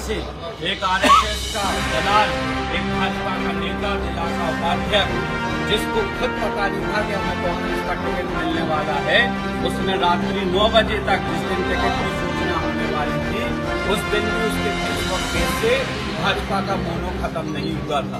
से एक आरएसएस का दलाल, एक भाजपा का नेता, जिला का उपाध्यक्ष, जिसको खुद पता नहीं था कि हमें कांग्रेस का टिकट मिलने वाला है, उसने रात्रि 9 बजे तक, जिस दिन टिकट की सूचना होने वाली थी, उस दिन भी उसके फेसबुक पेज से भाजपा का मोनो खत्म नहीं हुआ था।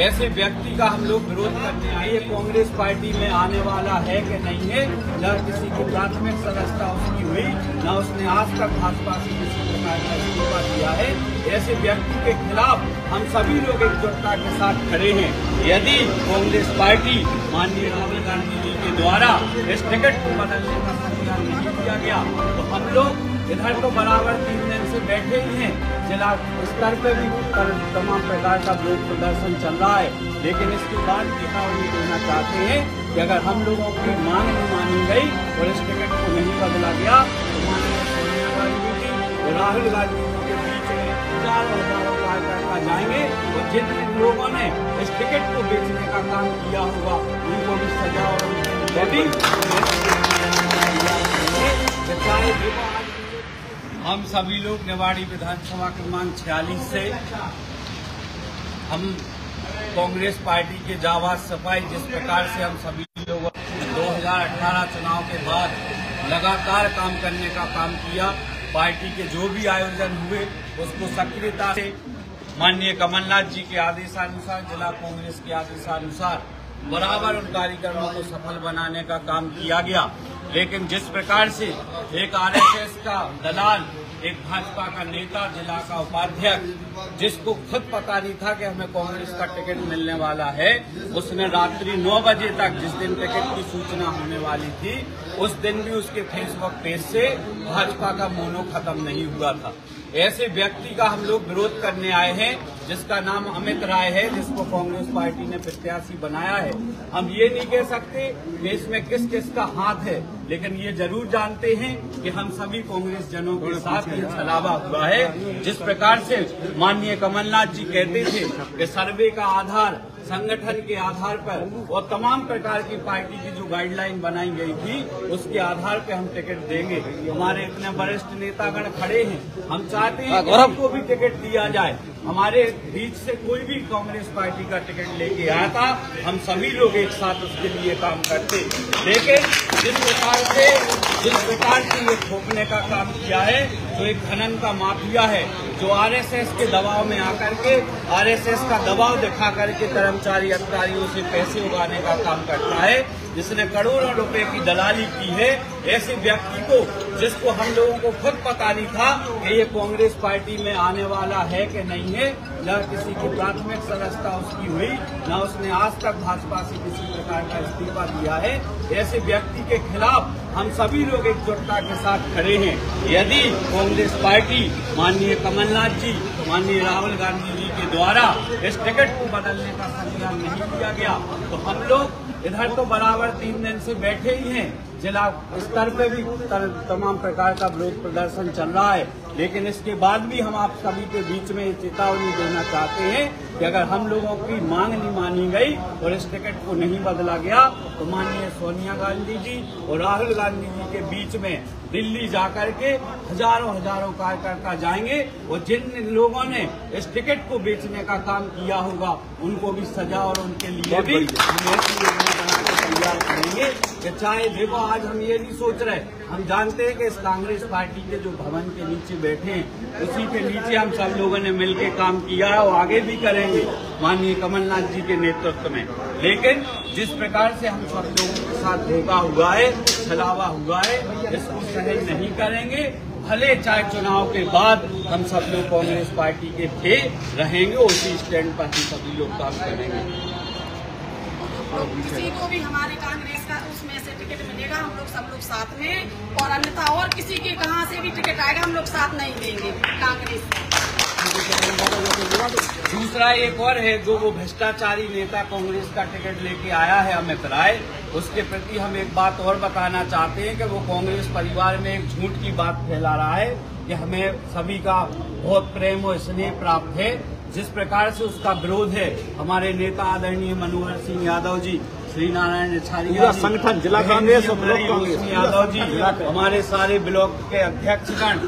ऐसे व्यक्ति का हम लोग विरोध करते हैं। ये कांग्रेस पार्टी में आने वाला है कि नहीं है, न किसी की प्राथमिक सदस्यता उसकी हुई, न उसने आज तक भाजपा से किसी प्रकार का इस्तीफा दिया है। ऐसे व्यक्ति के खिलाफ हम सभी लोग एकजुटता के साथ खड़े हैं। यदि कांग्रेस पार्टी माननीय राहुल गांधी जी के द्वारा इस टिकट को बदलने का फैसला नहीं किया गया तो हम लोग इधर तो बराबर 3 दिन से बैठे ही हैं। जिला स्तर पे भी तमाम प्रकार का विरोध प्रदर्शन चल रहा है, लेकिन इसके बाद चेतावनी देना चाहते हैं कि अगर हम लोगों की मांग नहीं मानी गई और इस टिकट को नहीं बदला गया तो माननीय सोनिया गांधी जी और राहुल गांधी जी के बीच में हजारों कार्यकर्ता जाएंगे और जिन लोगों ने इस टिकट को बेचने का काम किया होगा उनको भी सजा और हम सभी लोग निवाड़ी विधानसभा क्रमांक 46 से हम कांग्रेस पार्टी के जाबाज सिपाही, जिस प्रकार से हम सभी लोगों 2018 चुनाव के बाद लगातार काम करने का काम किया, पार्टी के जो भी आयोजन हुए उसको सक्रियता से माननीय कमलनाथ जी के आदेशानुसार, जिला कांग्रेस के आदेशानुसार बराबर उन कार्यक्रमों को सफल बनाने का काम किया गया। लेकिन जिस प्रकार से एक आरएसएस का दलाल, एक भाजपा का नेता, जिला का उपाध्यक्ष, जिसको खुद पता नहीं था कि हमें कांग्रेस का टिकट मिलने वाला है, उसने रात्रि 9 बजे तक, जिस दिन टिकट की सूचना होने वाली थी, उस दिन भी उसके फेसबुक पेज से भाजपा का मोनो खत्म नहीं हुआ था। ऐसे व्यक्ति का हम लोग विरोध करने आए हैं, जिसका नाम अमित राय है, जिसको कांग्रेस पार्टी ने प्रत्याशी बनाया है। हम ये नहीं कह सकते कि इसमें किस किस का हाथ है, लेकिन ये जरूर जानते हैं कि हम सभी कांग्रेस जनों के साथ ये छलावा हुआ है। जिस प्रकार से माननीय कमलनाथ जी कहते थे कि सर्वे का आधार संगठन के आधार पर और तमाम प्रकार की पार्टी की जो गाइडलाइन बनाई गई थी उसके आधार पर हम टिकट देंगे। हमारे इतने वरिष्ठ नेतागण खड़े हैं, हम चाहते हैं कि उनको भी टिकट दिया जाए। हमारे बीच से कोई भी कांग्रेस पार्टी का टिकट लेके आया था, हम सभी लोग एक साथ उसके लिए काम करते। लेकिन जिस प्रकार से ये थोपने का काम किया है, जो एक खनन का माफिया है, जो आरएसएस के दबाव में आकर के आरएसएस का दबाव दिखा करके कर्मचारी अधिकारियों से पैसे उगाने का काम करता है, जिसने करोड़ों रुपए की दलाली की है, ऐसे व्यक्ति को, जिसको हम लोगों को खुद पता नहीं था कि ये कांग्रेस पार्टी में आने वाला है कि नहीं है, न किसी की प्राथमिक सदस्यता उसकी हुई, न उसने आज तक भाजपा से किसी प्रकार का इस्तीफा दिया है, ऐसे व्यक्ति के खिलाफ हम सभी लोग एकजुटता के साथ खड़े हैं। यदि कांग्रेस पार्टी माननीय कमलनाथ जी, माननीय राहुल गांधी जी के द्वारा इस टिकट को बदलने का फैसला नहीं किया गया तो हम लोग इधर तो बराबर 3 दिन से बैठे ही हैं। जिला स्तर पे भी तमाम प्रकार का विरोध प्रदर्शन चल रहा है, लेकिन इसके बाद भी हम आप सभी के बीच में चेतावनी देना चाहते हैं कि अगर हम लोगों की मांग नहीं मानी गई और इस टिकट को नहीं बदला गया तो माननीय सोनिया गांधी जी और राहुल गांधी जी के बीच में दिल्ली जाकर के हजारों कार्यकर्ता जाएंगे और जिन लोगों ने इस टिकट को बेचने का काम किया होगा उनको भी सजा और उनके लिए भी हम ऐसी योजना बनाकर तैयार करेंगे कि चाहे देखो, आज हम ये नहीं सोच रहे, हम जानते हैं कि इस कांग्रेस पार्टी के जो भवन के नीचे बैठे हैं उसी के नीचे हम सब लोगों ने मिलकर काम किया है और आगे भी करेंगे माननीय कमलनाथ जी के नेतृत्व में। लेकिन जिस प्रकार से हम सब लोगों के साथ धोखा हुआ है, छलावा हुआ है, इसको सहन नहीं करेंगे। भले चाहे चुनाव के बाद हम सब लोग कांग्रेस पार्टी के थे रहेंगे, उसी स्टैंड पर हम सभी लोग काम करेंगे। किसी को भी हमारे कांग्रेस का उसमें से टिकट मिलेगा, हम लोग सब लोग साथ में, और अन्यथा और किसी के कहां से भी टिकट आएगा हम लोग साथ नहीं देंगे कांग्रेस। दूसरा एक और है, जो वो भ्रष्टाचारी नेता कांग्रेस का टिकट लेके आया है अमित राय, उसके प्रति हम एक बात और बताना चाहते हैं कि वो कांग्रेस परिवार में एक झूठ की बात फैला रहा है कि हमें सभी का बहुत प्रेम और स्नेह प्राप्त है। जिस प्रकार से उसका विरोध है हमारे नेता आदरणीय मनोहर सिंह यादव जी, श्री नारायण आचार्य संगठन जिला कांग्रेस और ब्लॉक कांग्रेस यादव जी, हमारे सारे ब्लॉक के अध्यक्षगण,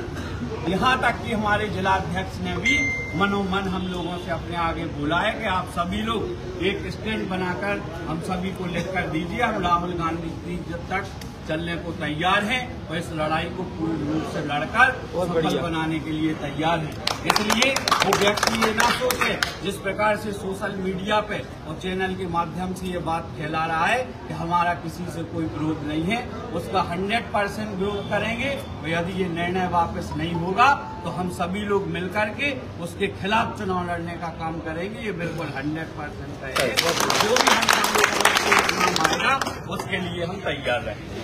यहाँ तक कि हमारे जिलाध्यक्ष ने भी मनोमन हम लोगों से अपने आगे बोला है कि आप सभी लोग एक स्टैंड बनाकर हम सभी को लिखकर दीजिए, हम राहुल गांधी जी जब तक चलने को तैयार हैं और इस लड़ाई को पूर्ण रूप से लड़कर सफल बनाने के लिए तैयार हैं। इसलिए वो व्यक्ति ये ना सोचे, जिस प्रकार से सोशल मीडिया पे और चैनल के माध्यम से ये बात फैला रहा है कि हमारा किसी से कोई विरोध नहीं है, उसका 100% विरोध करेंगे। और यदि ये निर्णय वापस नहीं होगा तो हम सभी लोग मिलकर के उसके खिलाफ चुनाव लड़ने का काम करेंगे। ये बिल्कुल 100% है। जो भी हम चुनाव आएगा उसके लिए हम तैयार रहेंगे।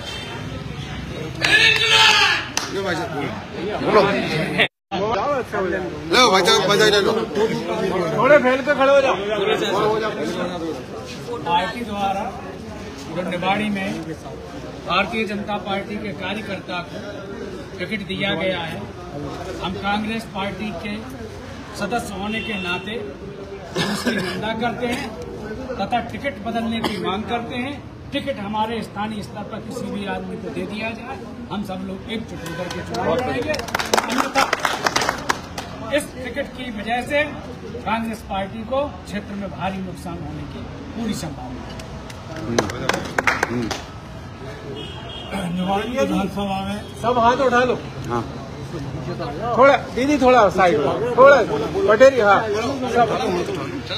लो भाई साहब थोड़े फैल के खड़े हो जाओ। पार्टी द्वारा जो निवाड़ी में भारतीय जनता पार्टी के कार्यकर्ता को टिकट दिया गया है, हम कांग्रेस पार्टी के सदस्य होने के नाते उसकी निंदा करते हैं तथा टिकट बदलने की मांग करते हैं। टिकट हमारे स्थानीय स्तर पर किसी भी आदमी को दे दिया जाए, हम सब लोग एकजुट होकर के चुनाव लड़ेंगे। अन्यथा इस टिकट की वजह से कांग्रेस पार्टी को क्षेत्र में भारी नुकसान होने की पूरी संभावना है। निवाड़ी विधानसभा में सब हाथ उठा लो। हाँ। थोड़ा दीदी, थोड़ा साइड में, थोड़ा पटेरी। हाँ सब।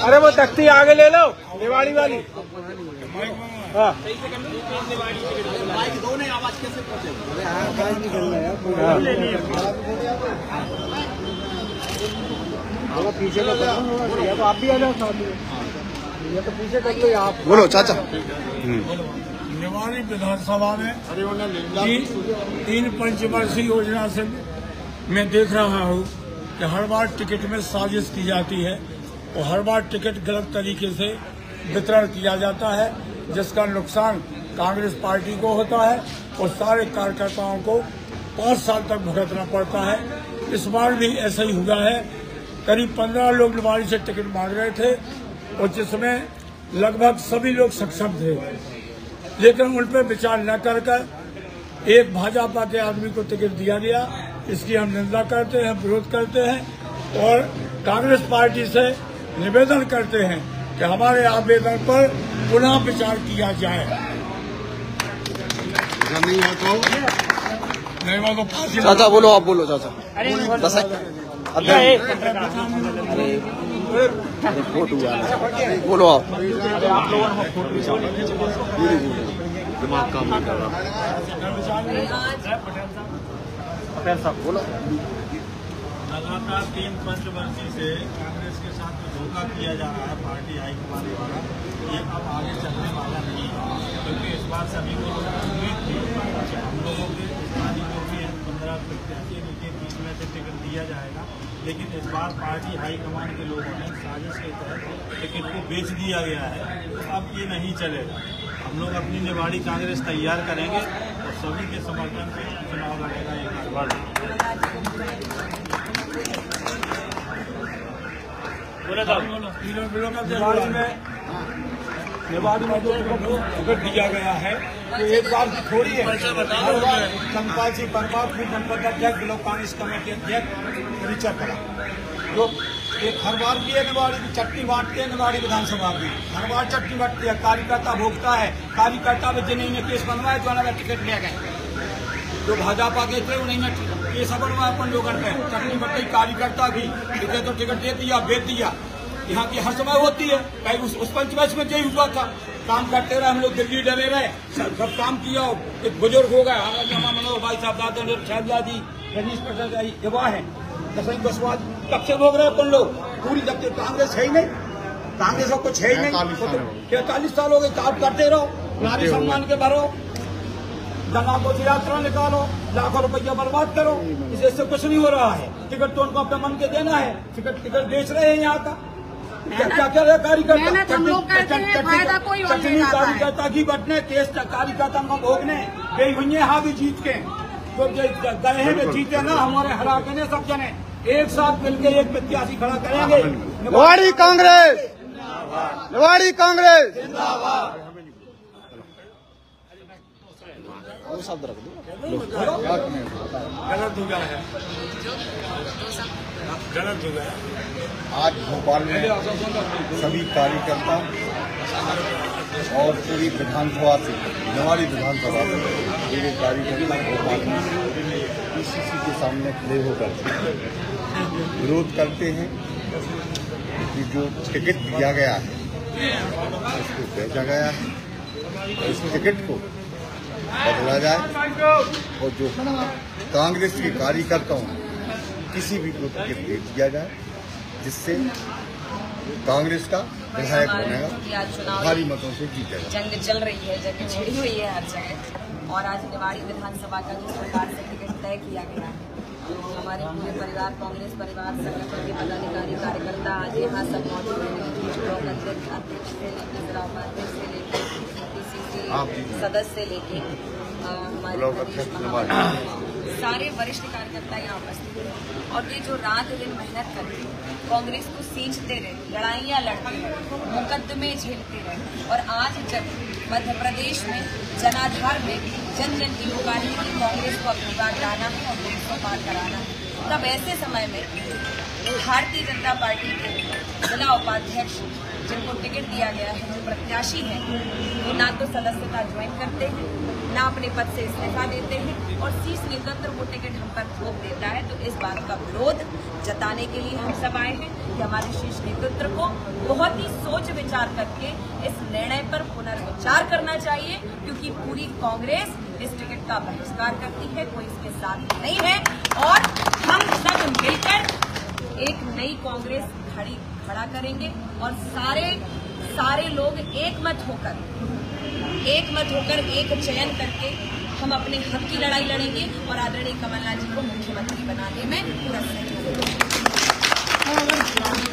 अरे वो तख्ती आगे ले लो, निवाड़ी वाली। हाँ आवाज कैसे पीछे का तो आप भी आ जाओ साथ में, ये तो पीछे कर लो आप। बोलो चाचा। निवाड़ी विधानसभा में 3 पंचवर्षीय योजना से मैं देख रहा हूँ कि हर बार टिकट में साजिश की जाती है और हर बार टिकट गलत तरीके से वितरण किया जाता है, जिसका नुकसान कांग्रेस पार्टी को होता है और सारे कार्यकर्ताओं को 5 साल तक भुगतना पड़ता है। इस बार भी ऐसा ही हुआ है। करीब 15 लोग निवाड़ी से टिकट मांग रहे थे और जिसमें लगभग सभी लोग सक्षम थे, लेकिन उन पर विचार न कर एक भाजपा के आदमी को टिकट दिया गया। इसकी हम निंदा करते हैं, विरोध करते हैं और कांग्रेस पार्टी से निवेदन करते हैं कि हमारे आवेदन पर पुनः विचार किया जाए। नहीं हुआ तो चाचा बोलो, आप बोलो चाचा। बोलो आप। दिमाग काम नहीं कर रहा। बोलो। लगातार 3 पंचवर्षीय से कांग्रेस के साथ जो धोखा किया जा रहा है पार्टी हाईकमान द्वारा, ये अब आगे चलने वाला नहीं है, क्योंकि इस बार सभी को उम्मीद थी हम लोगों के स्थानीय जो भी 15 प्रत्याशी के बीच में से टिकट दिया जाएगा, लेकिन इस बार पार्टी हाईकमान के लोगों ने साजिश के तहत टिकट को बेच दिया गया है। तो अब ये नहीं चलेगा। हम लोग अपनी निवाड़ी कांग्रेस तैयार करेंगे और सभी के समर्थन से चुनाव लड़ेगा एक बार। निवाड़ी में जो टिकट दिया गया है तो एक बार की थोड़ी है। कंपाल सिंह परमार पूर्व जनपद अध्यक्ष ब्लॉक कांग्रेस कमेटी अध्यक्ष रिचर करा, जो एक हर बार की है निवाड़ी की चटनी बांटते हैं। निवाड़ी विधानसभा की हर बार चटनी बांटती है, कार्यकर्ता भोगता है। कार्यकर्ता में जिन्हें ने केस बनवाए तो उन्होंने टिकट ले गए, जो भाजपा के थे उन्हीं ने केस बनवाए अपन लोगों पे। चटनी बट गई कार्यकर्ता की, तो टिकट दे दिया, बेच दिया। यहाँ की हर समय होती है। कहीं उस पंचवर्ष में यही हुआ था, काम करते रहे हम लोग, दिल्ली डरे रहे, सब काम किया। एक बुजुर्ग हो गए मनोहर भाई साहब, दादा शाहजादी, रजनीश प्रसाद युवा है, दसवीं बसवाद, कब से भोग रहे अपन लोग। पूरी जब तक कांग्रेस है ही नहीं, कांग्रेस का कुछ है ही नहीं। 43 साल हो गए, काम करते रहो, नारी सम्मान के भरो, गंगा को यात्रा निकालो, लाखों रुपया बर्बाद करो, इससे कुछ नहीं हो रहा है। टिकट तो उनको अपने मन के देना है, टिकट बेच रहे हैं यहाँ का। क्या क्या कार्यकर्ता चटनी कार्यकर्ता की बटने केस कार्यकर्ता को भोगने गई हुई है। हाँ भी जीत के तो गए हैं, जीते ना, हमारे हरा के ने सब जने एक साथ मिलकर एक प्रत्याशी खड़ा करेंगे। निवाड़ी कांग्रेस, निवाड़ी कांग्रेस। गलत हो गया है, गलत हो गया। आज भोपाल में सभी कार्यकर्ता और पूरी विधानसभा से, निवाड़ी विधानसभा से पूरे कार्यकर्ता भोपाल में पीसीसी के सामने खड़े होकर विरोध करते हैं कि जो टिकट दिया गया है उसको बेचा गया है, इस टिकट को बदला जाए और जो कांग्रेस के कार्यकर्ताओं किसी भी को टिकट दे दिया जाए, जिससे कांग्रेस का विधायक बनेगा, भारी मतों से जीतेगा। जंग चल रही है, जंग छिड़ी हुई है हर जगह, और आज निवाड़ी विधानसभा का जिस प्रकार से टिकट तय किया गया है, हमारे पूरे परिवार, कांग्रेस परिवार, संगठन के पदाधिकारी कार्यकर्ता आज यहाँ सब मौजूद हैं। ब्लॉक अध्यक्ष से लेकर जिला उपाध्यक्ष से लेकर पीसीसी सदस्य से लेकर हमारे सारे वरिष्ठ कार्यकर्ता यहाँ उपस्थित हैं। और ये जो रात दिन मेहनत करके कांग्रेस को सींचते रहे, लड़ाइयाँ लड़ते रहे, मुकदमे झेलते रहे, और आज जब मध्य प्रदेश में जनाधार में जन जन की पुकार है कि कांग्रेस को अपनी बात लाना है और देश को पार कराना है, तब ऐसे समय में भारतीय जनता पार्टी के जिला उपाध्यक्ष जिनको टिकट दिया गया है, जो प्रत्याशी हैं, वो ना तो सदस्यता ज्वाइन करते हैं, ना अपने पद से इस्तीफा देते हैं, और शीर्ष नेतृत्व को टिकट हम पर थोप देता है। तो इस बात का विरोध जताने के लिए हम सब आए हैं कि हमारे शीर्ष नेतृत्व को बहुत ही सोच विचार करके इस निर्णय पर पुनर्विचार करना चाहिए, क्योंकि पूरी कांग्रेस इस टिकट का बहिष्कार करती है, कोई इसके साथ नहीं है, और हम सब मिलकर एक नई कांग्रेस खड़ा करेंगे, और सारे लोग एक मत होकर एक चयन करके हम अपने हक की लड़ाई लड़ेंगे और आदरणीय कमलनाथ जी को मुख्यमंत्री बनाने में पूरा सहयोग देंगे।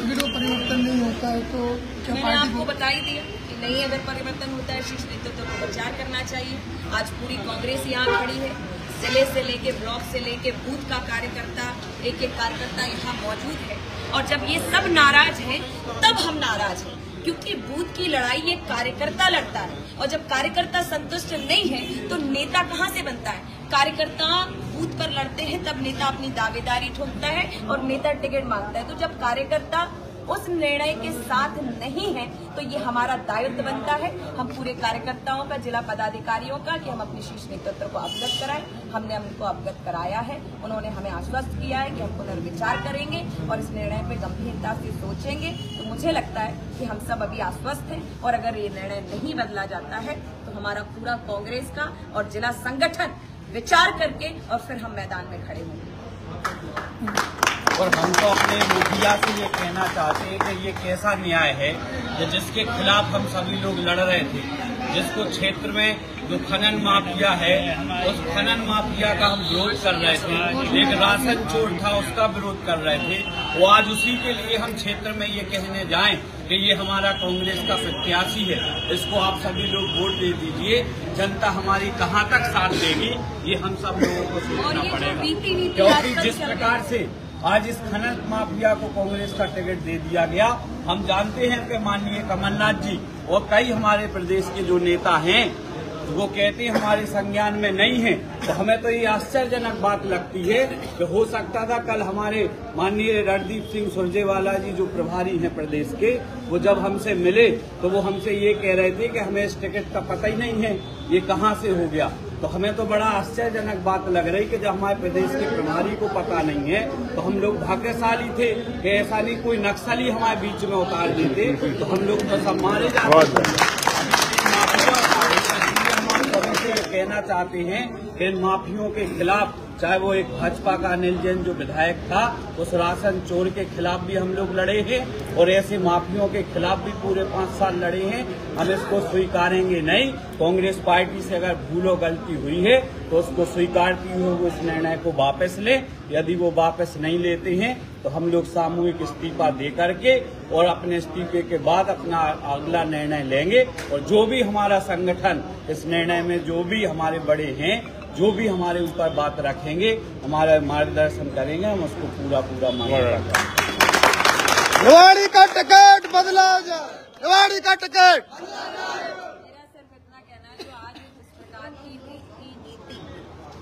अगर परिवर्तन नहीं होता है तो क्या मैंने आपको बता ही दिया कि नहीं, अगर परिवर्तन होता है शीर्ष नेतृत्व को विचार करना चाहिए। आज पूरी कांग्रेस यहाँ खड़ी है, जिले से लेके ब्लॉक से लेके बूथ का कार्यकर्ता, एक कार्यकर्ता यहाँ मौजूद है, और जब ये सब नाराज हैं तब हम नाराज हैं, क्योंकि बूथ की लड़ाई ये कार्यकर्ता लड़ता है, और जब कार्यकर्ता संतुष्ट नहीं है तो नेता कहाँ से बनता है। कार्यकर्ता बूथ पर लड़ते हैं तब नेता अपनी दावेदारी ठोकता है और नेता टिकट मांगता है। तो जब कार्यकर्ता उस निर्णय के साथ नहीं है तो ये हमारा दायित्व बनता है, हम पूरे कार्यकर्ताओं का, जिला पदाधिकारियों का, कि हम अपने शीर्ष नेतृत्व को अवगत कराएं। हमने उनको अवगत कराया है, उन्होंने हमें आश्वस्त किया है कि हम पुनर्विचार करेंगे और इस निर्णय पे गंभीरता से सोचेंगे। तो मुझे लगता है कि हम सब अभी आश्वस्त हैं, और अगर ये निर्णय नहीं बदला जाता है तो हमारा पूरा कांग्रेस का और जिला संगठन विचार करके और फिर हम मैदान में खड़े होंगे। और हम तो अपने मुखिया से ये कहना चाहते हैं कि ये कैसा न्याय है कि जिसके खिलाफ हम सभी लोग लड़ रहे थे, जिसको क्षेत्र में जो खनन माफिया है उस खनन माफिया का हम विरोध कर रहे थे, एक राशन चोर था उसका विरोध कर रहे थे, वो आज उसी के लिए हम क्षेत्र में ये कहने जाएं कि ये हमारा कांग्रेस का प्रत्याशी है, इसको आप सभी लोग वोट दे दीजिए। जनता हमारी कहाँ तक साथ देगी ये हम सब लोगों को सोचना पड़ेगा, क्योंकि जिस प्रकार से आज इस खनन माफिया को कांग्रेस का टिकट दे दिया गया, हम जानते हैं कि माननीय कमलनाथ जी और कई हमारे प्रदेश के जो नेता हैं वो कहते हैं हमारे संज्ञान में नहीं है। तो हमें तो ये आश्चर्यजनक बात लगती है कि हो सकता था कल हमारे माननीय रणदीप सिंह सुरजेवाला जी जो प्रभारी हैं प्रदेश के, वो जब हमसे मिले तो वो हमसे ये कह रहे थे कि हमें इस टिकट का पता ही नहीं है, ये कहाँ से हो गया। तो हमें तो बड़ा आश्चर्यजनक बात लग रही कि जब हमारे प्रदेश के प्रभारी को पता नहीं है तो हम लोग भाग्यशाली थे कि ऐसा नहीं कोई नक्सली हमारे बीच में उतार देते तो हम लोग तो सब मारे जाते। कहना चाहते हैं कि इन माफियों के खिलाफ, चाहे वो एक भाजपा का अनिल जैन जो विधायक था, उस राशन चोर के खिलाफ भी हम लोग लड़े हैं और ऐसे माफियों के खिलाफ भी पूरे 5 साल लड़े हैं। हम इसको स्वीकारेंगे नहीं। कांग्रेस पार्टी से अगर भूल और गलती हुई है तो उसको स्वीकारती हुए वो इस निर्णय को वापस ले। यदि वो वापस नहीं लेते हैं तो हम लोग सामूहिक इस्तीफा दे करके और अपने इस्तीफे के बाद अपना अगला निर्णय लेंगे। और जो भी हमारा संगठन इस निर्णय में, जो भी हमारे बड़े हैं, जो भी हमारे ऊपर बात रखेंगे, हमारा मार्गदर्शन करेंगे, हम उसको पूरा मानेंगे। निवाड़ी का टिकट बदला जाए, निवाड़ी का टिकट।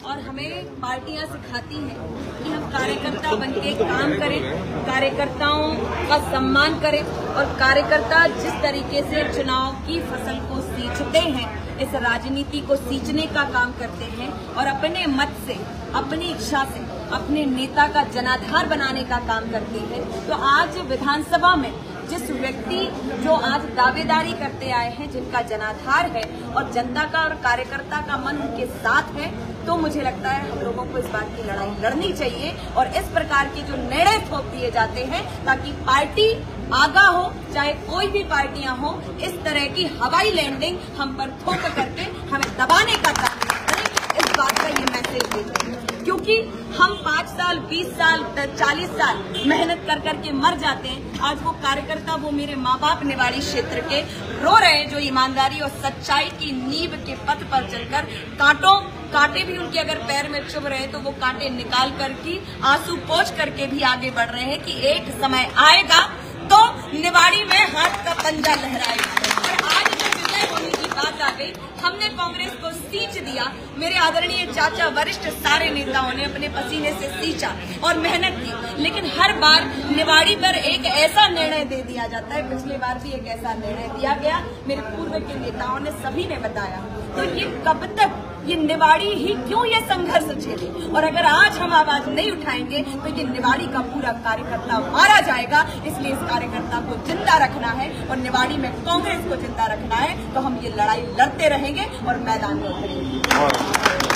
और हमें पार्टियां सिखाती हैं कि हम कार्यकर्ता बनके काम करें, कार्यकर्ताओं का सम्मान करें और कार्यकर्ता जिस तरीके से चुनाव की फसल को सींचते हैं, इस राजनीति को सींचने का काम करते हैं और अपने मत से, अपनी इच्छा से अपने नेता का जनाधार बनाने का काम करते हैं। तो आज विधानसभा में जिस व्यक्ति जो आज दावेदारी करते आए हैं, जिनका जनाधार है और जनता का और कार्यकर्ता का मन उनके साथ है, तो मुझे लगता है हम लोगों को इस बात की लड़ाई लड़नी चाहिए और इस प्रकार के जो निर्णय थोप दिए जाते हैं ताकि पार्टी आगा हो, चाहे कोई भी पार्टियां हो, इस तरह की हवाई लैंडिंग हम पर थोप करके हमें दबाने का काम करें, इस बात का ये मैसेज देते हैं। क्योंकि हम 5 साल, 20 साल, 40 साल मेहनत कर करके मर जाते हैं। आज वो कार्यकर्ता, वो मेरे माँ बाप निवाड़ी क्षेत्र के रो रहे हैं, जो ईमानदारी और सच्चाई की नींव के पथ पर चलकर कांटे भी उनके अगर पैर में चुभ रहे तो वो कांटे निकाल करके आंसू पोंछ करके भी आगे बढ़ रहे हैं कि एक समय आएगा तो निवाड़ी में हाथ का पंजा लहराएगा। और आज जो विजय होने की बात आ गई, हमने कांग्रेस को सींच दिया। मेरे आदरणीय चाचा, वरिष्ठ सारे नेताओं ने अपने पसीने से सींचा और मेहनत की, लेकिन हर बार निवाड़ी पर एक ऐसा निर्णय दे दिया जाता है। पिछली बार भी एक ऐसा निर्णय दिया गया, मेरे पूर्व के नेताओं ने, सभी ने बताया। तो ये कब तक ये निवाड़ी ही क्यों ये संघर्ष झेले? और अगर आज हम आवाज नहीं उठाएंगे तो ये निवाड़ी का पूरा कार्यकर्ता मारा जाएगा। इसलिए इस कार्यकर्ता को जिंदा रखना है और निवाड़ी में कांग्रेस को जिंदा रखना है, तो हम ये लड़ाई लड़ते रहेंगे और मैदान में उतरेंगे।